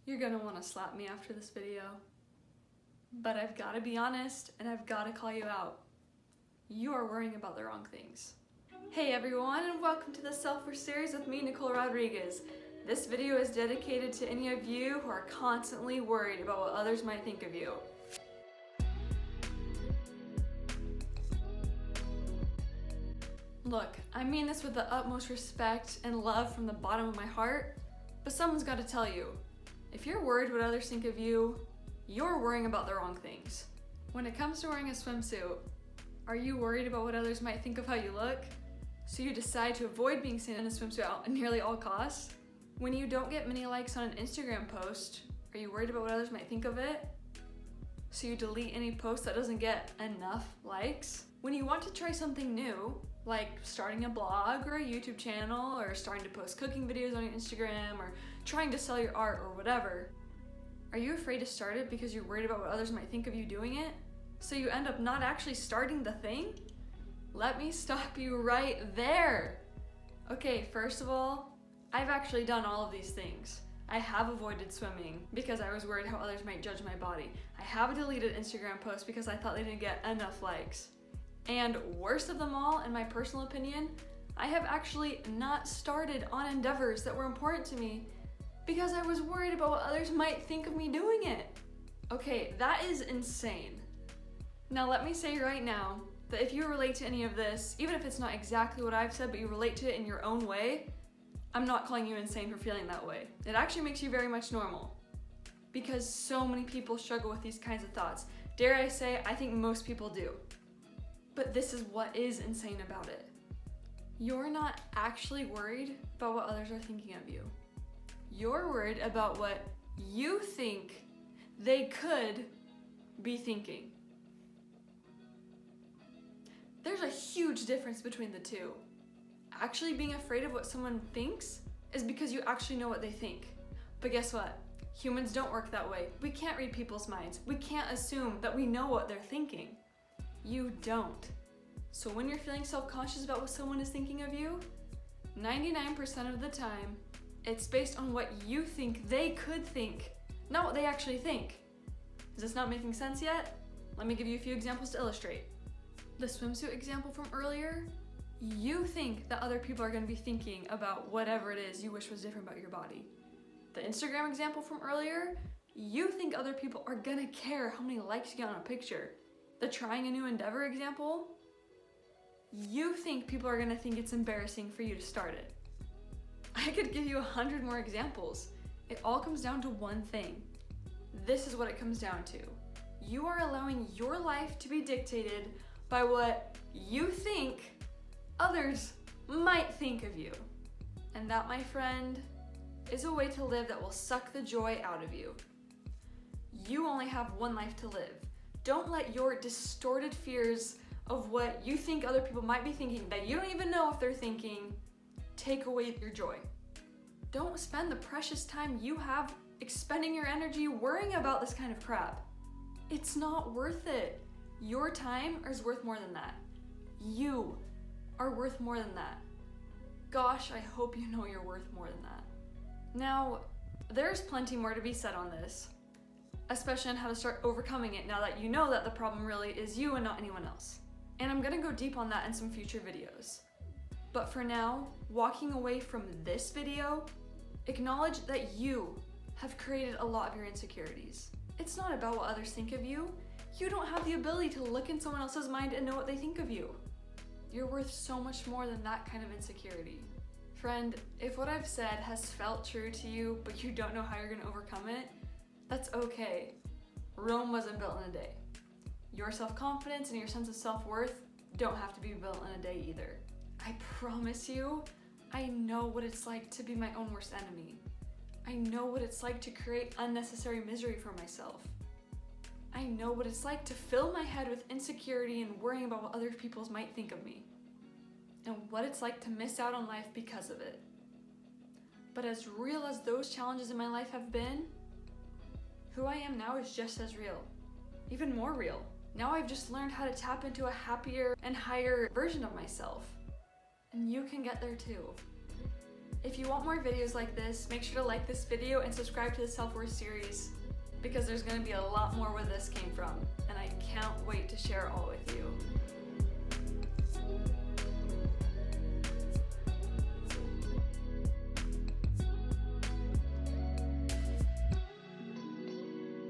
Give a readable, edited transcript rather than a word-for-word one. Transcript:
You're gonna want to slap me after this video. But I've got to be honest, and I've got to call you out. You are worrying about the wrong things. Hey everyone, and welcome to the Self-Worth series with me, Nicole Rodriguez. This video is dedicated to any of you who are constantly worried about what others might think of you. Look, I mean this with the utmost respect and love from the bottom of my heart, but someone's got to tell you, if you're worried what others think of you, you're worrying about the wrong things. When it comes to wearing a swimsuit, are you worried about what others might think of how you look? So you decide to avoid being seen in a swimsuit at nearly all costs? When you don't get many likes on an Instagram post, are you worried about what others might think of it? So you delete any post that doesn't get enough likes? When you want to try something new, like starting a blog or a YouTube channel or starting to post cooking videos on your Instagram or trying to sell your art or whatever, are you afraid to start it because you're worried about what others might think of you doing it? So you end up not actually starting the thing? Let me stop you right there. Okay, first of all, I've actually done all of these things. I have avoided swimming because I was worried how others might judge my body. I have deleted Instagram posts because I thought they didn't get enough likes. And worst of them all, in my personal opinion, I have actually not started on endeavors that were important to me because I was worried about what others might think of me doing it. Okay, that is insane. Now let me say right now that if you relate to any of this, even if it's not exactly what I've said, but you relate to it in your own way, I'm not calling you insane for feeling that way. It actually makes you very much normal because so many people struggle with these kinds of thoughts. Dare I say, I think most people do. But this is what is insane about it. You're not actually worried about what others are thinking of you. You're worried about what you think they could be thinking. There's a huge difference between the two. Actually being afraid of what someone thinks is because you actually know what they think. But guess what? Humans don't work that way. We can't read people's minds. We can't assume that we know what they're thinking. You don't. So when you're feeling self-conscious about what someone is thinking of you, 99% of the time, it's based on what you think they could think, not what they actually think. Is this not making sense yet? Let me give you a few examples to illustrate. The swimsuit example from earlier, you think that other people are going to be thinking about whatever it is you wish was different about your body. The Instagram example from earlier, you think other people are going to care how many likes you get on a picture. The trying a new endeavor example, you think people are going to think it's embarrassing for you to start it. I could give you 100 more examples. It all comes down to one thing. This is what it comes down to. You are allowing your life to be dictated by what you think others might think of you. And that, my friend, is a way to live that will suck the joy out of you. You only have one life to live. Don't let your distorted fears of what you think other people might be thinking that you don't even know if they're thinking take away your joy. Don't spend the precious time you have expending your energy worrying about this kind of crap. It's not worth it. Your time is worth more than that. You are worth more than that. Gosh, I hope you know you're worth more than that. Now, there's plenty more to be said on this, especially on how to start overcoming it now that you know that the problem really is you and not anyone else. And I'm gonna go deep on that in some future videos. But for now, walking away from this video, acknowledge that you have created a lot of your insecurities. It's not about what others think of you. You don't have the ability to look in someone else's mind and know what they think of you. You're worth so much more than that kind of insecurity. Friend, if what I've said has felt true to you, but you don't know how you're gonna overcome it, that's okay. Rome wasn't built in a day. Your self-confidence and your sense of self-worth don't have to be built in a day either. I promise you, I know what it's like to be my own worst enemy. I know what it's like to create unnecessary misery for myself. I know what it's like to fill my head with insecurity and worrying about what other people might think of me. And what it's like to miss out on life because of it. But as real as those challenges in my life have been, who I am now is just as real. Even more real. Now I've just learned how to tap into a happier and higher version of myself. And you can get there too. If you want more videos like this, make sure to like this video and subscribe to the self-worth series, because there's going to be a lot more where this came from, and I can't wait to share it all with you.